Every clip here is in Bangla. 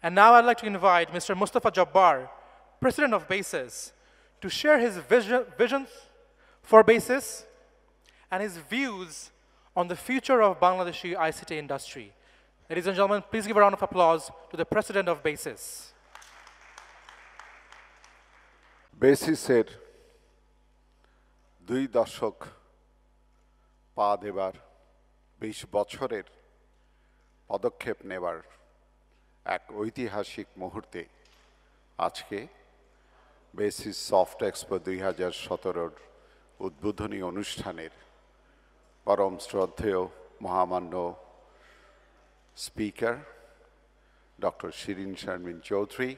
And now I'd like to invite Mr. Mustafa Jabbar, President of BASIS, to share his visions for BASIS and his views on the future of Bangladeshi ICT industry. Ladies and gentlemen, please give a round of applause to the President of BASIS. বেসিসের 2 দশক পা দেবার 20 বছরের পদক্ষেপ নেবার এক ঐতিহাসিক মুহূর্তে আজকে বেসিস সফট এক্সপো 2017 উদ্বোধনী অনুষ্ঠানের পরম শ্রদ্ধেয় মহামান্য স্পিকার ডক্টর শিরিন শারমিন চৌধুরী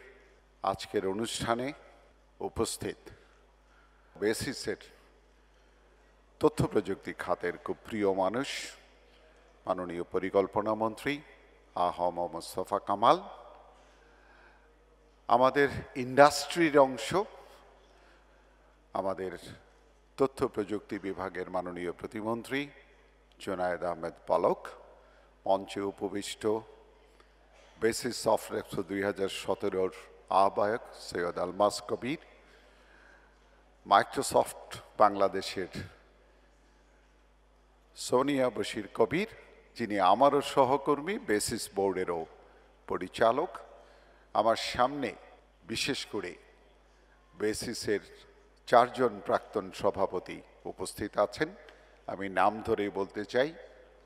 আজকের অনুষ্ঠানে উপস্থিত বেসিসের তথ্য প্রযুক্তি খাতের খুব প্রিয় মানুষ মাননীয় পরিকল্পনা মন্ত্রী আহম মোস্তফা কামাল আমাদের ইন্ডাস্ট্রির অংশ আমাদের তথ্য প্রযুক্তি বিভাগের মাননীয় প্রতিমন্ত্রী জুনায়েদ আহমেদ পলক মঞ্চে উপবিষ্ট বেসিস সফট এক্সপো 2017 আহ্বায়ক সৈয়দ আলমাস কবির মাইক্রোসফট বাংলাদেশের সোনিয়া বশির কবির যিনি আমারও সহকর্মী বেসিস বোর্ডেরও পরিচালক আমার সামনে বিশেষ করে বেসিসের 4 জন প্রাক্তন সভাপতি উপস্থিত আছেন আমি নাম ধরেই বলতে চাই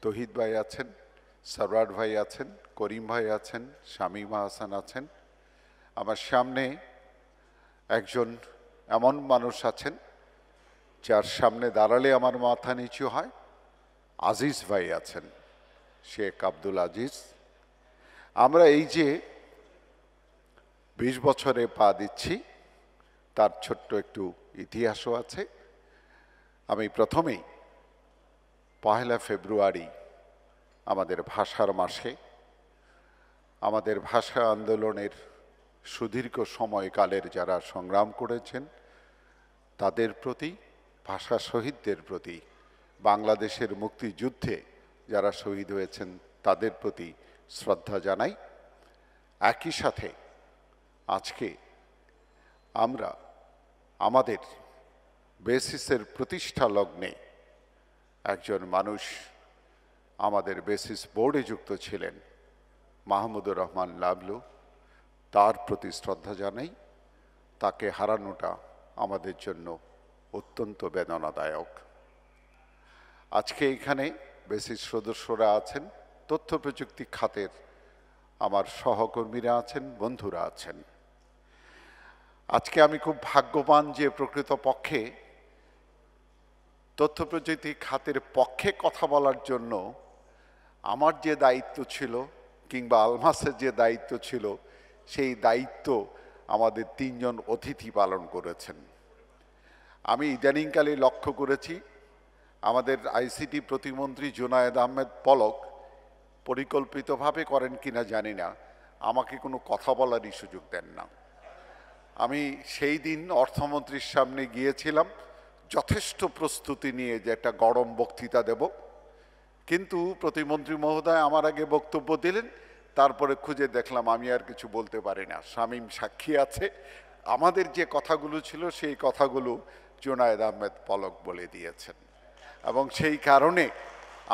তহিদ ভাই আছেন সরওয়ার ভাই আছেন করিম ভাই আছেন শামিমা হাসান আছেন আমার সামনে একজন এমন মানুষ আছেন যার সামনে দাঁড়ালে আমার মাথা নিচু হয় আজিজ ভাই আছেন শেখ আব্দুল আজিজ আমরা এই যে 20 বছরে পা দিচ্ছি তার ছোট্ট একটু ইতিহাসও আছে আমি প্রথমেই 1 ফেব্রুয়ারি আমাদের ভাষার মাসে আমাদের ভাষা আন্দোলনের সুদীর্ঘ সময়কালের যারা সংগ্রাম করেছেন তাদের প্রতি ভাষা শহীদদের প্রতি বাংলাদেশের মুক্তিযুদ্ধে যারা শহীদ হয়েছেন তাদের প্রতি শ্রদ্ধা জানাই একই সাথে আজকে আমরা আমাদের বেসিসের প্রতিষ্ঠা লগ্নে একজন মানুষ আমাদের বেসিস বোর্ডে যুক্ত ছিলেন মাহমুদুর রহমান লাবলু তার প্রতি শ্রদ্ধা জানাই তাকে হারানোটা আমাদের জন্য অত্যন্ত বেদনাদায়ক আজকে এখানে বেসিস সদস্যরা আছেন তথ্য প্রযুক্তি খাতের আমার সহকর্মীরা আছেন বন্ধুরা আছেন আজকে আমি খুব ভাগ্যবান যে প্রকৃতপক্ষে তথ্য প্রযুক্তি খাতের পক্ষে কথা বলার জন্য আমার যে দায়িত্ব ছিল কিংবা আলমাসের যে দায়িত্ব ছিল সেই দায়িত্ব আমাদের 3 জন অতিথি পালন করেছেন আমি ইদানিংকালে লক্ষ্য করেছি আমাদের আইসিটি প্রতিমন্ত্রী জুনায়েদ আহমেদ পলক পরিকল্পিতভাবে করেন কিনা জানি না আমাকে কোনো কথা বলারই সুযোগ দেন না আমি সেই দিন অর্থমন্ত্রীর সামনে গিয়েছিলাম যথেষ্ট প্রস্তুতি নিয়ে যে একটা গরম বক্তৃতা দেব কিন্তু প্রতিমন্ত্রী মহোদয় আমার আগে বক্তব্য দিলেন তারপরে খুঁজে দেখলাম আমি আর কিছু বলতে পারি না শামীম সাক্ষী আছে আমাদের যে কথাগুলো ছিল সেই কথাগুলো জুনায়েদ আহমেদ পলক বলে দিয়েছেন এবং সেই কারণে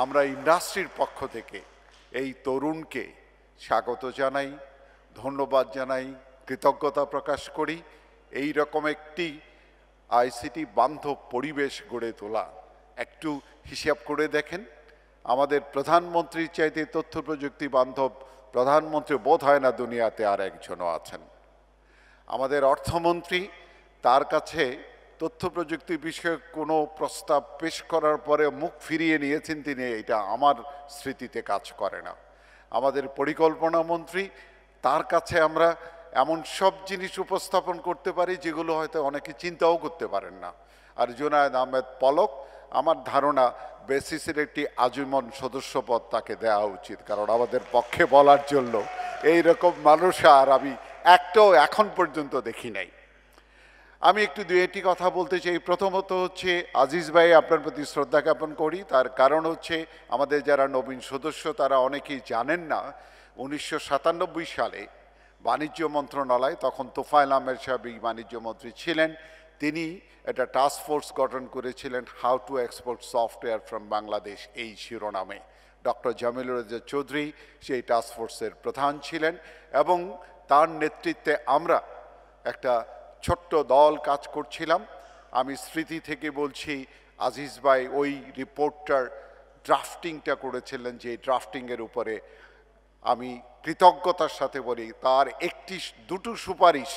আমরা ইন্ডাস্ট্রির পক্ষ থেকে এই তরুণকে স্বাগত জানাই ধন্যবাদ জানাই কৃতজ্ঞতা প্রকাশ করি এই রকম একটি আইসিটি বান্ধব পরিবেশ গড়ে তোলা একটু হিসাব করে দেখেন আমাদের প্রধানমন্ত্রীর চাইতে তথ্য প্রযুক্তি বান্ধব প্রধানমন্ত্রী বোধ হয় না দুনিয়াতে আর একজনও আছেন আমাদের অর্থমন্ত্রী তার কাছে তথ্য প্রযুক্তি বিষয়ক কোনো প্রস্তাব পেশ করার পরে মুখ ফিরিয়ে নিয়েছেন তিনি এটা আমার স্মৃতিতে কাজ করে না আমাদের পরিকল্পনা মন্ত্রী তার কাছে আমরা এমন সব জিনিস উপস্থাপন করতে পারি যেগুলো হয়তো অনেকে চিন্তাও করতে পারেন না আর জুনায়েদ আহমেদ পলক আমার ধারণা বেসিসের একটি আজীবন সদস্যপদ তাকে দেওয়া উচিত কারণ আমাদের পক্ষে বলার জন্য এই রকম মানুষ আর আমি একটাও এখন পর্যন্ত দেখি নাই আমি একটু দুইটি কথা বলতে চাই প্রথমত হচ্ছে আজিজ ভাই আপনার প্রতি শ্রদ্ধা জ্ঞাপন করি তার কারণ হচ্ছে আমাদের যারা নবীন সদস্য তারা অনেকেই জানেন না 1997 সালে বাণিজ্য মন্ত্রণালয়, তখন তোফায়েল আহমেদ সাহেব বাণিজ্য মন্ত্রী ছিলেন, তিনি একটা টাস্ক ফোর্স গঠন করেছিলেন how to export software from Bangladesh এই শিরোনামে। ডক্টর জামিলুর রেজা চৌধুরী সেই টাস্ক ফোর্সের প্রধান ছিলেন এবং তার নেতৃত্বে আমরা একটা ছোট্ট দল কাজ করছিলাম। আমি স্মৃতি থেকে বলছি, আজিজ ভাই ওই রিপোর্টটার ড্রাফটিংটা করেছিলেন, যে ড্রাফটিংয়ের উপরে আমি কৃতজ্ঞতার সাথে বলি তার দুটো সুপারিশ,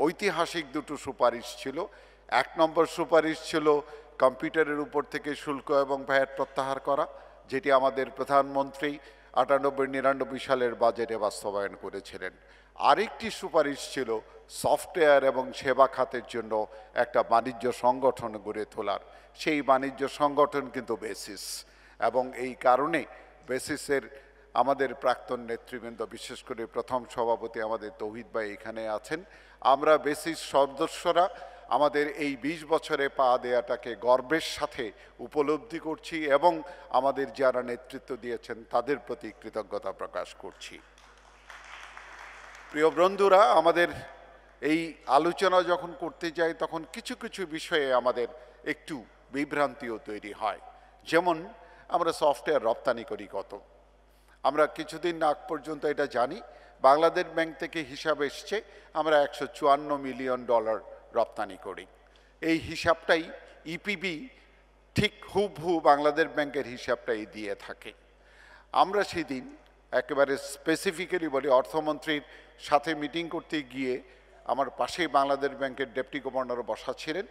ঐতিহাসিক দুটো সুপারিশ ছিল। 1 নম্বর সুপারিশ ছিল কম্পিউটারের উপর থেকে শুল্ক এবং ভ্যাট প্রত্যাহার করা, যেটি আমাদের প্রধানমন্ত্রী 98-99 সালের বাজেটে বাস্তবায়ন করেছিলেন। আরেকটি সুপারিশ ছিল সফটওয়্যার এবং সেবা খাতের জন্য একটা বাণিজ্য সংগঠন গড়ে তোলার। সেই বাণিজ্য সংগঠন কিন্তু বেসিস, এবং এই কারণে বেসিসের আমাদের প্রাক্তন নেতৃবৃন্দ, বিশেষ করে প্রথম সভাপতি আমাদের তৌহিদ ভাই এখানে আছেন, আমরা বেসিস সদস্যরা আমাদের এই 20 বছরে পা দেয়াটাকে গর্বের সাথে উপলব্ধি করছি এবং আমাদের যারা নেতৃত্ব দিয়েছেন তাদের প্রতি কৃতজ্ঞতা প্রকাশ করছি। প্রিয় বন্ধুরা, আমাদের এই আলোচনা যখন করতে যাই তখন কিছু কিছু বিষয়ে আমাদের একটু বিভ্রান্তিও তৈরি হয়। যেমন আমরা সফটওয়্যার রপ্তানি করি কত, আমরা কিছুদিন আগ পর্যন্ত এটা জানি, বাংলাদেশ ব্যাংক থেকে হিসাব এসছে আমরা $154 মিলিয়ন রপ্তানি করি। এই হিসাবটাই ইপিবি ঠিক হুবহু বাংলাদেশ ব্যাংকের হিসাবটাই দিয়ে থাকে। আমরা সেদিন একেবারে স্পেসিফিক্যালি বলি, অর্থমন্ত্রীর সাথে মিটিং করতে গিয়ে আমার পাশেই বাংলাদেশ ব্যাংকের ডেপুটি গভর্নর বসা ছিলেন,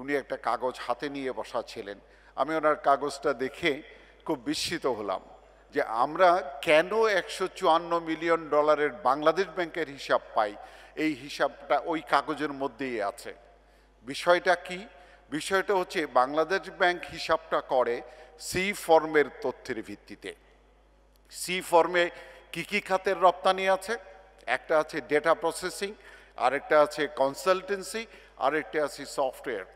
উনি একটা কাগজ হাতে নিয়ে বসা ছিলেন। আমি ওনার কাগজটা দেখে খুব বিস্মিত হলাম যে আমরা কেন $154 মিলিয়ন বাংলাদেশ ব্যাংকের হিসাব পাই। এই হিসাবটা ওই কাগজের মধ্যেই আছে। বিষয়টা কি? বিষয়টা হচ্ছে বাংলাদেশ ব্যাংক হিসাবটা করে সি ফর্মের তথ্যের ভিত্তিতে। সি ফর্মে কি কি খাতের রপ্তানি আছে? একটা আছে ডেটা প্রসেসিং, আরেকটা আছে কনসালটেন্সি, আরেকটা আছে সফটওয়্যার।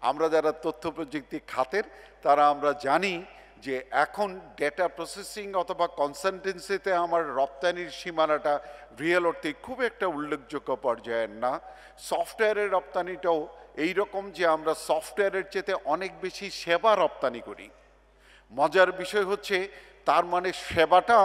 আমরা যারা তথ্য প্রযুক্তি খাতের তারা আমরা জানি যে এখন ডেটা প্রসেসিং অথবা কনসালটেন্সিতে আমার রপ্তানির সীমানাটা রিয়েল অর্থে খুব একটা উল্লেখযোগ্য পর্যায়ের না। সফটওয়্যারের রপ্তানিটাও এই রকম যে আমরা সফটওয়্যারের চেয়ে অনেক বেশি সেবা রপ্তানি করি। মজার বিষয় হচ্ছে তার মানে সেবাটা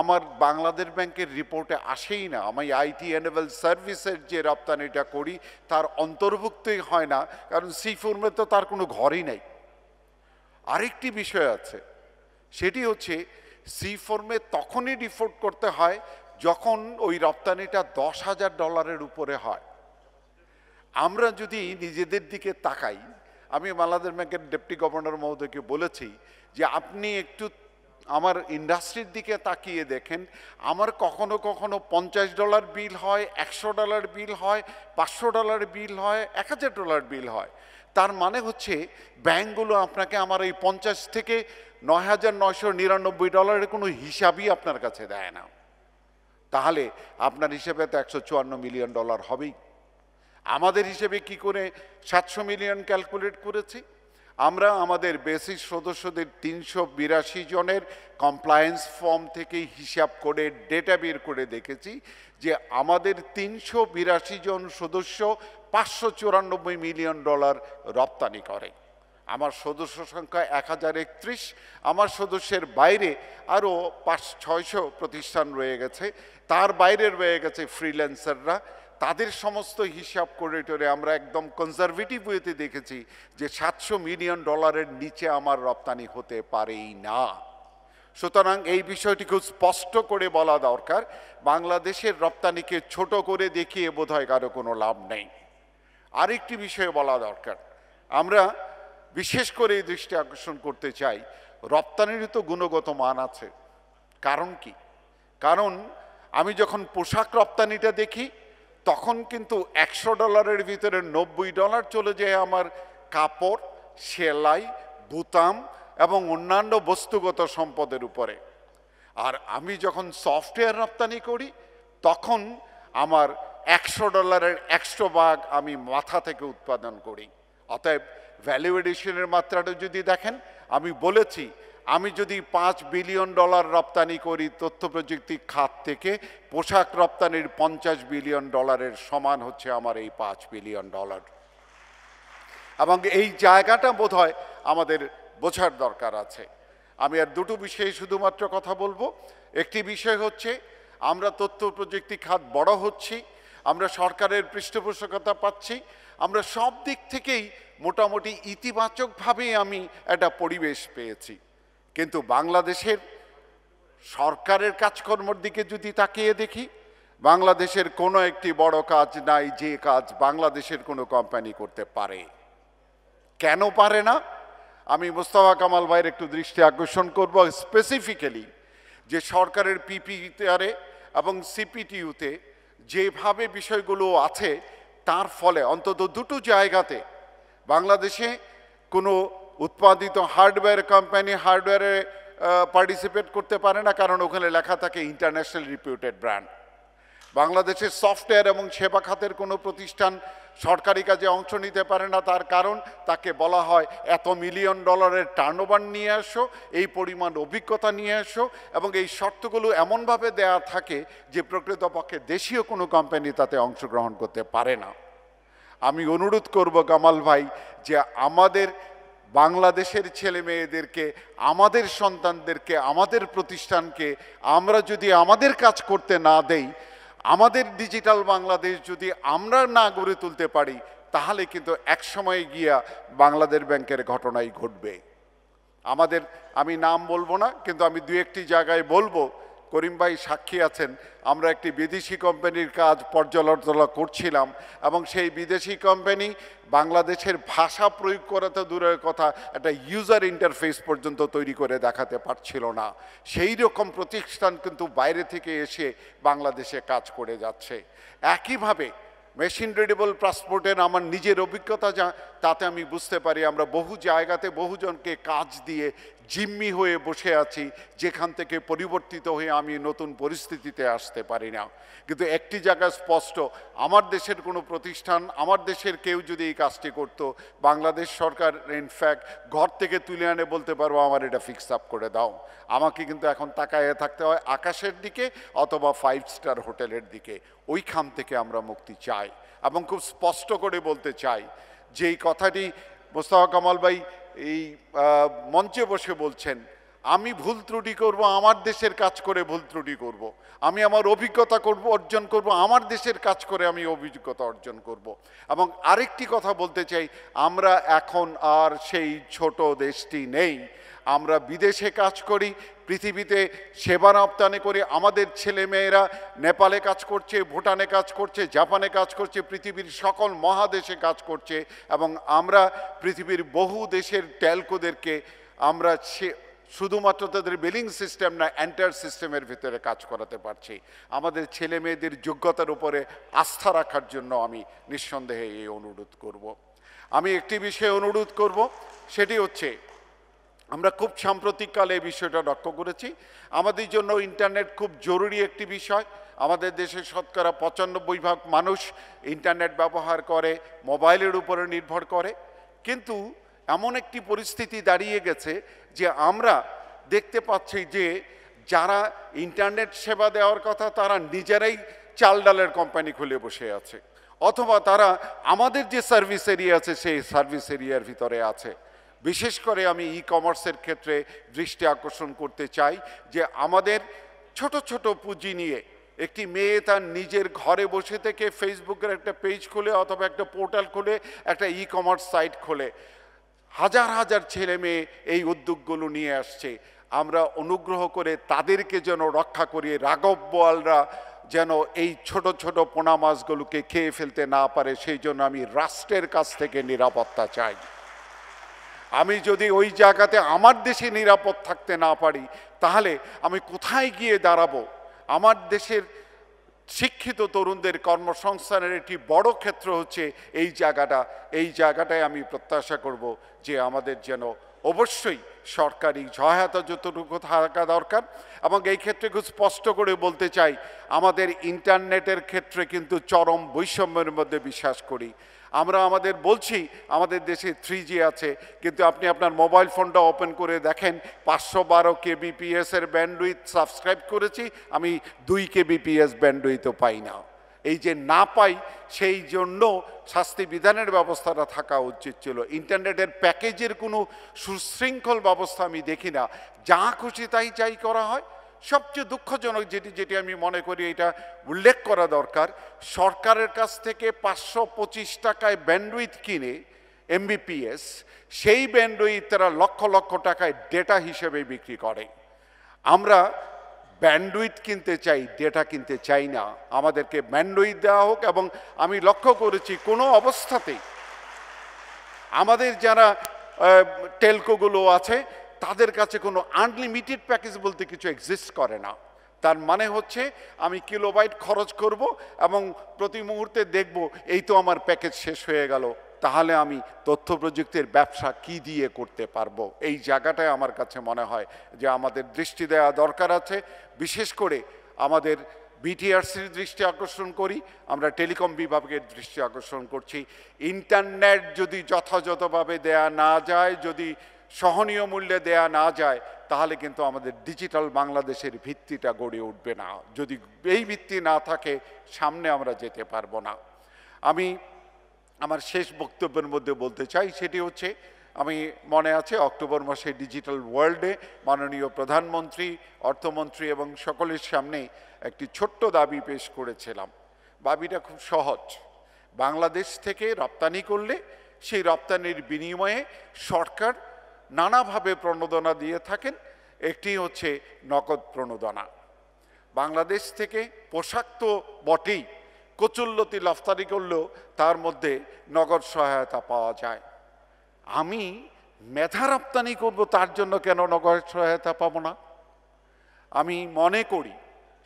আমার বাংলাদেশ ব্যাংকের রিপোর্টে আসেই না। আমি আইটি এনেবল সার্ভিসের যে রপ্তানিটা করি তার অন্তর্ভুক্তই হয় না, কারণ সি ফর্মে তো তার কোনো ঘরই নেই। আরেকটি বিষয় আছে, সেটি হচ্ছে সি ফর্মে তখনই রিপোর্ট করতে হয় যখন ওই রপ্তানিটা $10,000 উপরে হয়। আমরা যদি নিজেদের দিকে তাকাই, আমি বাংলাদেশ ব্যাংকের ডেপুটি গভর্নর মহোদয়কে বলেছি যে আপনি একটু আমার ইন্ডাস্ট্রির দিকে তাকিয়ে দেখেন, আমার কখনো কখনো $50 বিল হয়, $100 বিল হয়, $500 বিল হয়, $1,000 বিল হয়। তার মানে হচ্ছে ব্যাংকগুলো আপনাকে আমার এই 50 থেকে $9,999 কোনো হিসাবই আপনার কাছে দেয় না। তাহলে আপনার হিসেবে তো $154 মিলিয়ন হবেই। আমাদের হিসেবে কি করে 700 মিলিয়ন ক্যালকুলেট করেছি? আমরা আমাদের বেসিস সদস্যদের 382 জনের কমপ্লায়েন্স ফর্ম থেকে হিসাব করে ডেটা বের করে দেখেছি যে আমাদের 382 জন সদস্য $594 মিলিয়ন রপ্তানি করে। আমার সদস্য সংখ্যা 1031। আমার সদস্যের বাইরে আরও 500-600 প্রতিষ্ঠান রয়ে গেছে, তার বাইরে রয়ে গেছে ফ্রিল্যান্সাররা। তাদের সমস্ত হিসাব করে আমরা একদম কনজারভেটিভ ওয়েতে দেখেছি যে $700 মিলিয়ন নিচে আমার রপ্তানি হতে পারেই না। সুতরাং এই বিষয়টি খুব স্পষ্ট করে বলা দরকার। বাংলাদেশের রপ্তানিকে ছোট করে দেখিয়ে বোধহয় কারো কোনো লাভ নেই। আরেকটি বিষয়ে বলা দরকার, আমরা বিশেষ করে এই দৃষ্টি আকর্ষণ করতে চাই, রপ্তানির তো গুণগত মান আছে। কারণ কি? কারণ আমি যখন পোশাক রপ্তানিটা দেখি তখন কিন্তু $100 ভিতরে $90 চলে যায় আমার কাপড়, সেলাই, বুতাম এবং অন্যান্য বস্তুগত সম্পদের উপরে। আর আমি যখন সফটওয়্যার রপ্তানি করি তখন আমার $100 100 ভাগ আমি মাথা থেকে উৎপাদন করি। অতএব ভ্যালু এডিশনের মাত্রাটা যদি দেখেন, আমি বলেছি আমি যদি $5 বিলিয়ন রপ্তানি করি তথ্য প্রযুক্তি খাত থেকে, পোশাক রপ্তানির $50 বিলিয়ন সমান হচ্ছে আমার এই $5 বিলিয়ন। এবং এই জায়গাটা বোধহয় আমাদের বোঝার দরকার আছে। আমি আর দুটো বিষয়ে শুধুমাত্র কথা বলবো। একটি বিষয় হচ্ছে আমরা তথ্য প্রযুক্তি খাত বড় হচ্ছি, আমরা সরকারের পৃষ্ঠপোষকতা পাচ্ছি, আমরা সব দিক থেকেই মোটামুটি ইতিবাচকভাবেই আমি একটা পরিবেশ পেয়েছি। কিন্তু বাংলাদেশের সরকারের কাজকর্মের দিকে যদি তাকিয়ে দেখি, বাংলাদেশের কোনো একটি বড় কাজ নাই যে কাজ বাংলাদেশের কোনো কোম্পানি করতে পারে। কেন পারে না? আমি মোস্তফা কামাল ভাইয়ের একটু দৃষ্টি আকর্ষণ করব স্পেসিফিক্যালি যে সরকারের পিপিআরে এবং সিপিটিউতে যেভাবে বিষয়গুলো আছে, তার ফলে অন্তত দুটো জায়গাতে বাংলাদেশে কোনো উৎপাদিত হার্ডওয়্যার কোম্পানি হার্ডওয়্যারে পার্টিসিপেট করতে পারে না, কারণ ওখানে লেখা থাকে ইন্টারন্যাশনাল রিপিউটেড ব্র্যান্ড। বাংলাদেশের সফটওয়্যার এবং সেবা খাতের কোনো প্রতিষ্ঠান সরকারি কাজে অংশ নিতে পারে না, তার কারণ তাকে বলা হয় এত $1 মিলিয়ন টার্নওভার নিয়ে আসো, এই পরিমাণ অভিজ্ঞতা নিয়ে আসো, এবং এই শর্তগুলো এমনভাবে দেয়া থাকে যে প্রকৃতপক্ষে দেশীয় কোনো কোম্পানি তাতে অংশগ্রহণ করতে পারে না। আমি অনুরোধ করব কামাল ভাই যে আমাদের বাংলাদেশের ছেলে মেয়েদেরকে, আমাদের সন্তানদেরকে, আমাদের প্রতিষ্ঠানকে আমরা যদি আমাদের কাজ করতে না দেই, আমাদের ডিজিটাল বাংলাদেশ যদি আমরা না গড়ে তুলতে পারি, তাহলে কিন্তু একসময় গিয়া বাংলাদেশ ব্যাংকের ঘটনাই ঘটবে। আমি নাম বলবো না, কিন্তু আমি দু একটি জায়গায় বলবো, করিম ভাই সাক্ষী আছেন, আমরা একটি বিদেশি কোম্পানির কাজ পর্যালোচনা করছিলাম, এবং সেই বিদেশি কোম্পানি বাংলাদেশের ভাষা প্রয়োগ করা তো দূরের কথা, একটা ইউজার ইন্টারফেস পর্যন্ত তৈরি করে দেখাতে পারছিল না। সেই রকম প্রতিষ্ঠান কিন্তু বাইরে থেকে এসে বাংলাদেশে কাজ করে যাচ্ছে। একইভাবে মেশিন রিডেবল পাসপোর্টের আমার নিজের অভিজ্ঞতা তাতে আমি বুঝতে পারি আমরা বহু জায়গাতে বহুজনকে কাজ দিয়ে জিম্মি হয়ে বসে আছি, যেখান থেকে পরিবর্তিত হয়ে আমি নতুন পরিস্থিতিতে আসতে পারি না। কিন্তু একটি জায়গা স্পষ্ট, আমার দেশের কোনো প্রতিষ্ঠান, আমার দেশের কেউ যদি এই কাজটি করত, বাংলাদেশ সরকার ইনফ্যাক্ট ঘর থেকে তুলে আনে বলতে পারবো আমার এটা ফিক্স আপ করে দাও। আমাকে কিন্তু এখন তাকায় থাকতে হয় আকাশের দিকে অথবা 5 স্টার হোটেলের দিকে। ওইখান থেকে আমরা মুক্তি চাই, এবং খুব স্পষ্ট করে বলতে চাই যে এই কথাটি মোস্তফা কামাল ভাই এই মঞ্চে বসে বলছেন, আমি ভুল ত্রুটি করব, আমার দেশের কাজ করে ভুল ত্রুটি করব, আমি আমার অভিজ্ঞতা অর্জন করব, আমার দেশের কাজ করে আমি অভিজ্ঞতা অর্জন করব। এবং আরেকটি কথা বলতে চাই, আমরা এখন আর সেই ছোট দেশটি নেই, আমরা বিদেশে কাজ করি, পৃথিবীতে সেবা রপ্তানি করি। আমাদের ছেলে মেয়েরা নেপালে কাজ করছে, ভুটানে কাজ করছে, জাপানে কাজ করছে, পৃথিবীর সকল মহাদেশে কাজ করছে, এবং আমরা পৃথিবীর বহু দেশের টেলকোদেরকে আমরা শুধুমাত্র তাদের বিলিং সিস্টেম না, এন্টায়ার সিস্টেমের ভিতরে কাজ করাতে পারছি। আমাদের ছেলে মেয়েদের যোগ্যতার উপরে আস্থা রাখার জন্য আমি নিঃসন্দেহে এই অনুরোধ করব। আমি একটি বিষয়ে অনুরোধ করব, সেটি হচ্ছে আমরা খুব সাম্প্রতিককালে এই বিষয়টা লক্ষ্য করেছি, আমাদের জন্য ইন্টারনেট খুব জরুরি একটি বিষয়। আমাদের দেশে শতকরা 95% মানুষ ইন্টারনেট ব্যবহার করে, মোবাইলের উপরে নির্ভর করে। কিন্তু এমন একটি পরিস্থিতি দাঁড়িয়ে গেছে যে আমরা দেখতে পাচ্ছি যে যারা ইন্টারনেট সেবা দেওয়ার কথা তারা নিজেরাই চাল ডালের কোম্পানি খুলে বসে আছে, অথবা তারা আমাদের যে সার্ভিস এরিয়া আছে সেই সার্ভিস এরিয়ার ভিতরে আছে। বিশেষ করে আমি ই কমার্সের ক্ষেত্রে দৃষ্টি আকর্ষণ করতে চাই যে আমাদের ছোট ছোট পুঁজি নিয়ে একটি মেয়ে তার নিজের ঘরে বসে থেকে ফেসবুকের একটা পেজ খুলে অথবা একটা পোর্টাল খুলে একটা ই কমার্স সাইট খোলে, হাজার হাজার ছেলে মেয়ে এই উদ্যোগগুলো নিয়ে আসছে। আমরা অনুগ্রহ করে তাদেরকে যেন রক্ষা করি, রাঘব বোয়ালরা যেন এই ছোট ছোট পোনা মাছগুলোকে খেয়ে ফেলতে না পারে, সেই জন্য আমি রাষ্ট্রের কাছ থেকে নিরাপত্তা চাই। আমি যদি ওই জায়গাতে আমার দেশে নিরাপদ থাকতে না পারি, তাহলে আমি কোথায় গিয়ে দাঁড়াবো? আমার দেশের শিক্ষিত তরুণদের কর্মসংস্থানের একটি বড় ক্ষেত্র হচ্ছে এই জায়গাটায় আমি প্রত্যাশা করব যে আমাদের যেন অবশ্যই সরকারি সহায়তা যতটুকু থাকা দরকার। এবং এই ক্ষেত্রে খুব স্পষ্ট করে বলতে চাই, আমাদের ইন্টারনেটের ক্ষেত্রে কিন্তু চরম বৈষম্যের মধ্যে বিশ্বাস করি। আমরা আমাদের বলছি আমাদের দেশে 3G আছে, কিন্তু আপনি আপনার মোবাইল ফোনটা ওপেন করে দেখেন 512 kbps এর ব্যান্ডউইথ সাবস্ক্রাইব করেছি, আমি 2 kbps ব্যান্ডউইথও পাই না। এই যে না পাই, সেই জন্য শাস্তি বিধানের ব্যবস্থাটা থাকা উচিত ছিল। ইন্টারনেটের প্যাকেজের কোনো সুশৃঙ্খল ব্যবস্থা আমি দেখি না, যা খুশি তাই চাই করা হয়। সবচেয়ে দুঃখজনক যেটি আমি মনে করি এটা উল্লেখ করা দরকার, সরকারের কাছ থেকে 525 টাকায় ব্যান্ডউইথ কিনে MBPS, সেই ব্যান্ডউইথ তারা লক্ষ লক্ষ টাকায় ডেটা হিসেবে বিক্রি করে। আমরা ব্যান্ডউইথ কিনতে চাই, ডেটা কিনতে চাই না। আমাদেরকে ব্যান্ডউইথ দেওয়া হোক। এবং আমি লক্ষ্য করেছি কোনো অবস্থাতেই আমাদের যারা টেলকোগুলো আছে তাদের কাছে কোনো আনলিমিটেড প্যাকেজ বলতে কিছু এক্সিস্ট করে না। তার মানে হচ্ছে আমি কিলোবাইট খরচ করব এবং প্রতি মুহূর্তে দেখব এই তো আমার প্যাকেজ শেষ হয়ে গেল, তাহলে আমি তথ্য প্রযুক্তির ব্যবসা কি দিয়ে করতে পারবো? এই জায়গাটায় আমার কাছে মনে হয় যে আমাদের দৃষ্টি দেওয়া দরকার আছে। বিশেষ করে আমাদের বিটিআরসির দৃষ্টি আকর্ষণ করি, আমরা টেলিকম বিভাগের দৃষ্টি আকর্ষণ করছি। ইন্টারনেট যদি যথাযথভাবে দেয়া না যায়, যদি সহনীয় মূল্যে দেয়া না যায়, তাহলে কিন্তু আমাদের ডিজিটাল বাংলাদেশের ভিত্তিটা গড়ে উঠবে না। যদি এই ভিত্তি না থাকে, সামনে আমরা যেতে পারবো না। আমি আমার শেষ বক্তব্যের মধ্যে বলতে চাই, সেটি হচ্ছে, আমি মনে আছে অক্টোবর মাসে ডিজিটাল ওয়ার্ল্ডে মাননীয় প্রধানমন্ত্রী, অর্থমন্ত্রী এবং সকলের সামনে একটি ছোট্ট দাবি পেশ করেছিলাম। দাবিটা খুব সহজ। বাংলাদেশ থেকে রপ্তানি করলে সেই রপ্তানির বিনিময়ে সরকার নানাভাবে প্রণোদনা দিয়ে থাকেন। একটি হচ্ছে নগদ প্রণোদনা। বাংলাদেশ থেকে পোশাক তো বটেই, কচুল্লতি রপ্তানি করলেও তার মধ্যে নগদ সহায়তা পাওয়া যায়। আমি মেধা রপ্তানি করব, তার জন্য কেন নগদ সহায়তা পাবো না? আমি মনে করি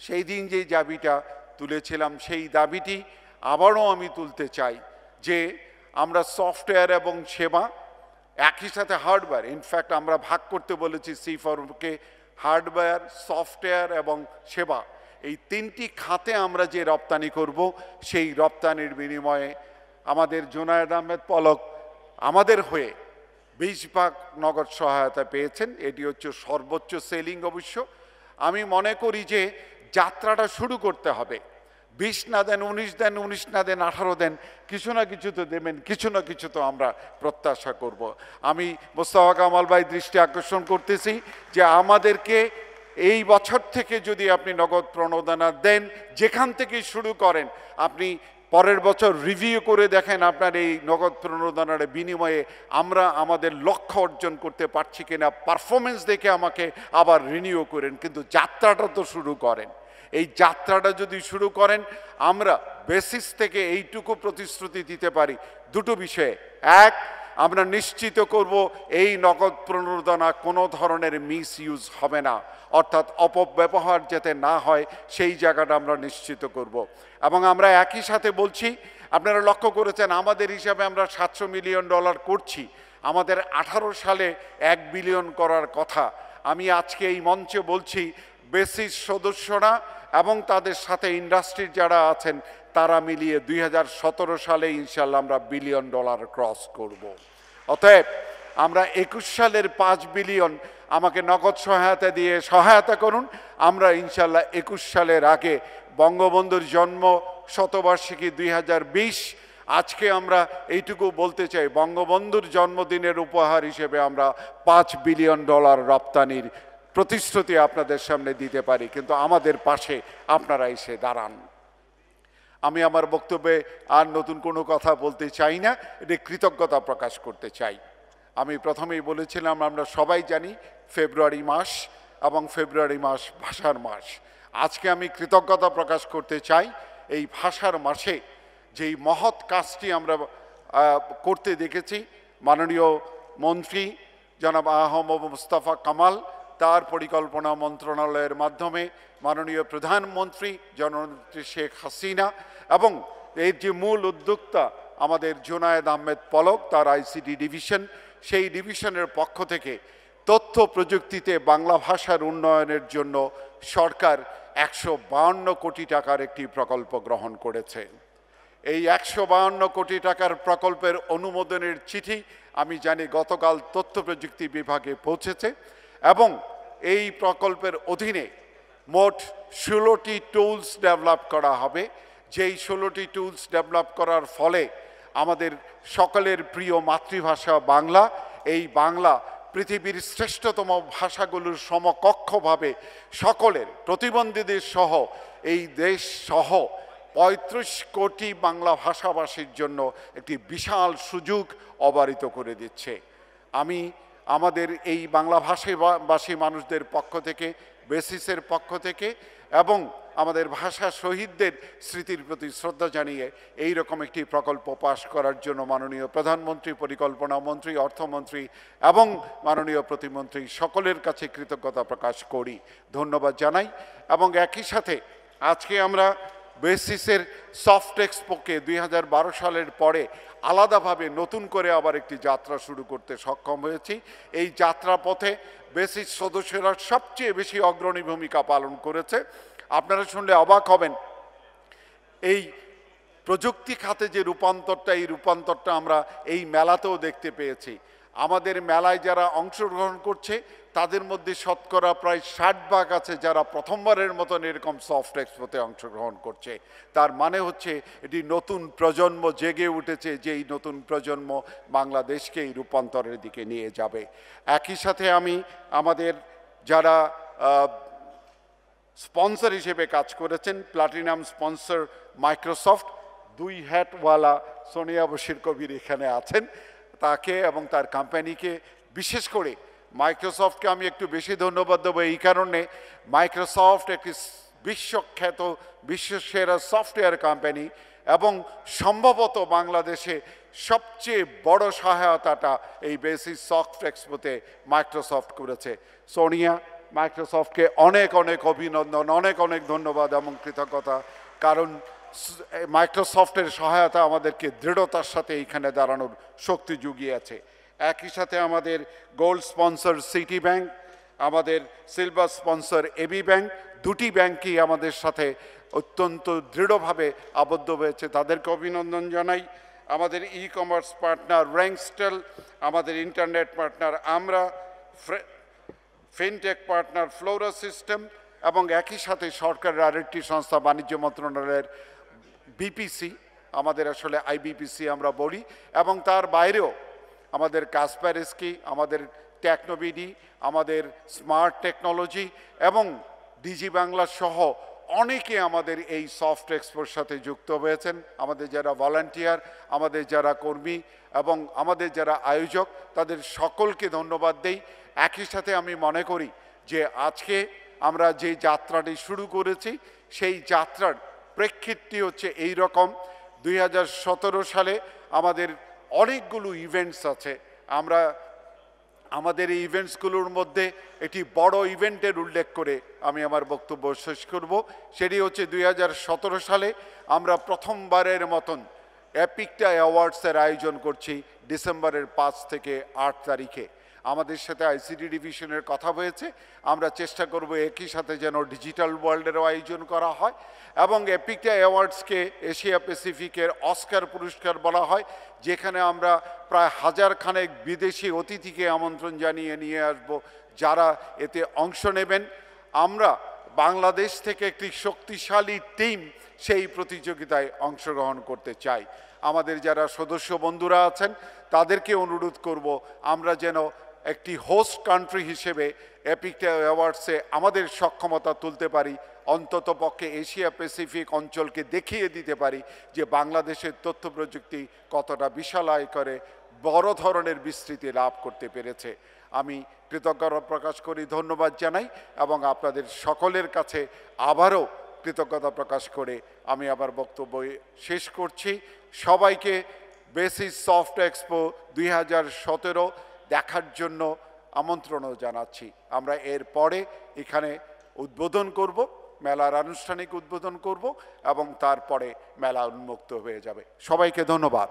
সেই দিন যে দাবিটা তুলেছিলাম, সেই দাবিটি আবারও আমি তুলতে চাই যে আমরা সফটওয়্যার এবং সেবা একই সাথে হার্ডওয়্যার, ইনফ্যাক্ট আমরা ভাগ করতে বলেছি C4কে, হার্ডওয়্যার, সফটওয়্যার এবং সেবা, এই তিনটি খাতে আমরা যে রপ্তানি করব, সেই রপ্তানির বিনিময়ে আমাদের জুনায়েদ আহমেদ পলক আমাদের হয়ে 20 ভাগ নগদ সহায়তা পেয়েছেন। এটি হচ্ছে সর্বোচ্চ সেলিং। অবশ্য আমি মনে করি যে যাত্রাটা শুরু করতে হবে। 20 না দেন, 19 দেন, 19 না দেন, 18 দেন, কিছু না কিছু তো দেবেন, কিছু না কিছু তো আমরা প্রত্যাশা করব। আমি মোস্তফা কামাল ভাই দৃষ্টি আকর্ষণ করতেছি যে আমাদেরকে এই বছর থেকে যদি আপনি নগদ প্রণোদনা দেন, যেখান থেকে শুরু করেন, আপনি পরের বছর রিভিউ করে দেখেন আপনার এই নগদ প্রণোদনার বিনিময়ে আমরা আমাদের লক্ষ্য অর্জন করতে পারছি কিনা। পারফরমেন্স দেখে আমাকে আবার রিনিউ করেন, কিন্তু যাত্রাটা তো শুরু করেন। এই যাত্রাটা যদি শুরু করেন, আমরা বেসিস থেকে এইটুকু প্রতিশ্রুতি দিতে পারি দুটো বিষয়ে। এক, আমরা নিশ্চিত করব এই নগদ প্রণোদনা কোনো ধরনের মিস ইউজ হবে না, অর্থাৎ অপব্যবহার যাতে না হয় সেই জায়গাটা আমরা নিশ্চিত করব। এবং আমরা একই সাথে বলছি, আপনারা লক্ষ্য করেছেন আমাদের হিসাবে আমরা $700 মিলিয়ন করছি, আমাদের 18 সালে 1 বিলিয়ন করার কথা। আমি আজকে এই মঞ্চে বলছি, বেসিস সদস্যরা এবং তাদের সাথে ইন্ডাস্ট্রির যারা আছেন তারা মিলিয়ে 2017 সালে ইনশাল্লাহ আমরা $1 বিলিয়ন ক্রস করব। অতএব আমরা 21 সালের 5 বিলিয়ন আমাকে নগদ সহায়তা দিয়ে সহায়তা করুন। আমরা ইনশাল্লাহ 21 সালের আগে বঙ্গবন্ধুর জন্ম শতবার্ষিকী 2020, আজকে আমরা এইটুকু বলতে চাই, বঙ্গবন্ধুর জন্মদিনের উপহার হিসেবে আমরা $5 বিলিয়ন রপ্তানির প্রতিশ্রুতি আপনাদের সামনে দিতে পারি, কিন্তু আমাদের পাশে আপনারা এসে দাঁড়ান। আমি আমার বক্তব্যে আর নতুন কোনো কথা বলতে চাই না, এটি কৃতজ্ঞতা প্রকাশ করতে চাই। আমি প্রথমেই বলেছিলাম, আমরা সবাই জানি ফেব্রুয়ারি মাস এবং ফেব্রুয়ারি মাস ভাষার মাস। আজকে আমি কৃতজ্ঞতা প্রকাশ করতে চাই এই ভাষার মাসে যেই মহৎ কাজটি আমরা করতে দেখেছি। মাননীয় মন্ত্রী জনাব আহমদ মুস্তফা কামাল, তার পরিকল্পনা মন্ত্রণালয়ের মাধ্যমে মাননীয় প্রধানমন্ত্রী জননেত্রী শেখ হাসিনা এবং এর যে মূল উদ্যোক্তা আমাদের জুনায়েদ আহমেদ পলক, তার ICT ডিভিশন, সেই ডিভিশনের পক্ষ থেকে তথ্য প্রযুক্তিতে বাংলা ভাষার উন্নয়নের জন্য সরকার 152 কোটি টাকার একটি প্রকল্প গ্রহণ করেছে। এই 152 কোটি টাকার প্রকল্পের অনুমোদনের চিঠি আমি জানি গতকাল তথ্য প্রযুক্তি বিভাগে পৌঁছেছে এবং এই প্রকল্পের অধীনে মোট 16টি টুলস ডেভেলপ করা হবে, যেই 16টি টুলস ডেভেলপ করার ফলে আমাদের সকলের প্রিয় মাতৃভাষা বাংলা, এই বাংলা পৃথিবীর শ্রেষ্ঠতম ভাষাগুলোর সমকক্ষভাবে সকলের প্রতিবন্ধীদের সহ এই দেশ সহ 35 কোটি বাংলা ভাষাভাষীর জন্য একটি বিশাল সুযোগ অবারিত করে দিচ্ছে। আমি আমাদের এই বাংলা ভাষাভাষী মানুষদের পক্ষ থেকে, বেসিসের পক্ষ থেকে এবং আমাদের ভাষা শহীদদের স্মৃতির প্রতি শ্রদ্ধা জানিয়ে এই রকম একটি প্রকল্প পাশ করার জন্য মাননীয় প্রধানমন্ত্রী, পরিকল্পনা মন্ত্রী, অর্থমন্ত্রী এবং মাননীয় প্রতিমন্ত্রী সকলের কাছে কৃতজ্ঞতা প্রকাশ করি, ধন্যবাদ জানাই। এবং একই সাথে আজকে আমরা বেসিসের সফট এক্সপোকে 2012 সালের পরে আলাদাভাবে নতুন করে আবার একটি যাত্রা শুরু করতে সক্ষম হয়েছি। এই যাত্রা পথে বেসিস সদস্যরা সবচেয়ে বেশি অগ্রণী ভূমিকা পালন করেছে। আপনারা শুনলে অবাক হবেন, এই প্রযুক্তি খাতে যে রূপান্তরটা, এই রূপান্তরটা আমরা এই মেলাতেও দেখতে পেয়েছি। আমাদের মেলায় যারা অংশগ্রহণ করছে তাদের মধ্যে শতকরা প্রায় 60% আছে যারা প্রথমবারের মতন এরকম সফট এক্সপোতে অংশগ্রহণ করছে। তার মানে হচ্ছে এটি নতুন প্রজন্ম জেগে উঠেছে, যে এই নতুন প্রজন্ম বাংলাদেশকে এই রূপান্তরের দিকে নিয়ে যাবে। একই সাথে আমি আমাদের যারা স্পন্সর হিসেবে কাজ করেছেন, প্লাটিনাম স্পন্সর মাইক্রোসফট, 2 হ্যাটওয়ালা সোনিয়া বশির কবির এখানে আছেন, তাকে এবং তার কোম্পানিকে, বিশেষ করে মাইক্রোসফটকে আমি একটু বেশি ধন্যবাদ দেবো এই কারণে, মাইক্রোসফট একটি বিশ্বখ্যাত বিশ্বসেরা সফটওয়্যার কোম্পানি এবং সম্ভবত বাংলাদেশে সবচেয়ে বড় সহায়তাটা এই বেসিস সফট এক্সপোতে মাইক্রোসফট করেছে। সোনিয়া, মাইক্রোসফটকে অনেক অনেক অভিনন্দন, অনেক অনেক ধন্যবাদ এবং কৃতজ্ঞতা, কারণ মাইক্রোসফটের সহায়তা আমাদেরকে দৃঢ়তার সাথে এইখানে দাঁড়ানোর শক্তি জুগিয়েছে। একই সাথে আমাদের গোল্ড স্পন্সর সিটি ব্যাংক, আমাদের সিলভার স্পন্সর এবি ব্যাংক, দুটি ব্যাংকই আমাদের সাথে অত্যন্ত দৃঢ়ভাবে আবদ্ধ হয়েছে, তাদেরকে অভিনন্দন জানাই। আমাদের ই কমার্স পার্টনার র্যাঙ্কস্টেল, আমাদের ইন্টারনেট পার্টনার আমরা, ফিনটেক পার্টনার ফ্লোরা সিস্টেম এবং একই সাথে সরকারের আরেকটি সংস্থা বাণিজ্য মন্ত্রণালয়ের বিপিসি, আমাদের আসলে আইবিপিসি আমরা বলি, এবং তার বাইরেও আমাদের কাসপারস্কি, আমাদের টেকনোবিডি, আমাদের স্মার্ট টেকনোলজি এবং ডিজি বাংলা সহ অনেকে আমাদের এই সফট এক্সপোর সাথে যুক্ত হয়েছেন। আমাদের যারা ভলান্টিয়ার, আমাদের যারা কর্মী এবং আমাদের যারা আয়োজক, তাদের সকলকে ধন্যবাদ দেই। একই সাথে আমি মনে করি যে আজকে আমরা যে যাত্রাটি শুরু করেছি সেই যাত্রার প্রেক্ষিতটি হচ্ছে এই রকম। 2017 সালে আমাদের অনেকগুলো ইভেন্টস আছে, আমরা আমাদের এই ইভেন্টসগুলোর মধ্যে একটি বড় ইভেন্টের উল্লেখ করে আমি আমার বক্তব্য শেষ করব। সেটি হচ্ছে 2017 সালে আমরা প্রথমবারের মতন এপিকটা অ্যাওয়ার্ডসের আয়োজন করছি ডিসেম্বরের 5 থেকে 8 তারিখে। আমাদের সাথে আইসিটি ডিভিশনের কথা হয়েছে, আমরা চেষ্টা করব একই সাথে যেন ডিজিটাল ওয়ার্ল্ডেরও আয়োজন করা হয় এবং এপিকটা অ্যাওয়ার্ডসকে এশিয়া প্যাসিফিকের অস্কার পুরস্কার বলা হয়, যেখানে আমরা প্রায় 1000 খানেক বিদেশি অতিথিকে আমন্ত্রণ জানিয়ে নিয়ে আসব যারা এতে অংশ নেবেন। আমরা বাংলাদেশ থেকে একটি শক্তিশালী টিম সেই প্রতিযোগিতায় অংশগ্রহণ করতে চাই। আমাদের যারা সদস্য বন্ধুরা আছেন তাদেরকে অনুরোধ করব আমরা যেন একটি হোস্ট কান্ট্রি হিসেবে এপিকটা অ্যাওয়ার্ডসে আমাদের সক্ষমতা তুলতে পারি, অন্তত পক্ষে এশিয়া প্যাসিফিক অঞ্চলকে দেখিয়ে দিতে পারি যে বাংলাদেশের তথ্য প্রযুক্তি কতটা বিশালায় করে বড় ধরনের বিস্তৃতি লাভ করতে পেরেছে। আমি কৃতজ্ঞতা প্রকাশ করি, ধন্যবাদ জানাই এবং আপনাদের সকলের কাছে আবারও কৃতজ্ঞতা প্রকাশ করে আমি আবার বক্তব্য শেষ করছি। সবাইকে বেসিস সফট এক্সপো 2017 দেখার জন্য আমন্ত্রণও জানাচ্ছি। আমরা এর পরে এখানে উদ্বোধন করব, মেলার আনুষ্ঠানিক উদ্বোধন করব এবং তারপরে মেলা উন্মুক্ত হয়ে যাবে। সবাইকে ধন্যবাদ।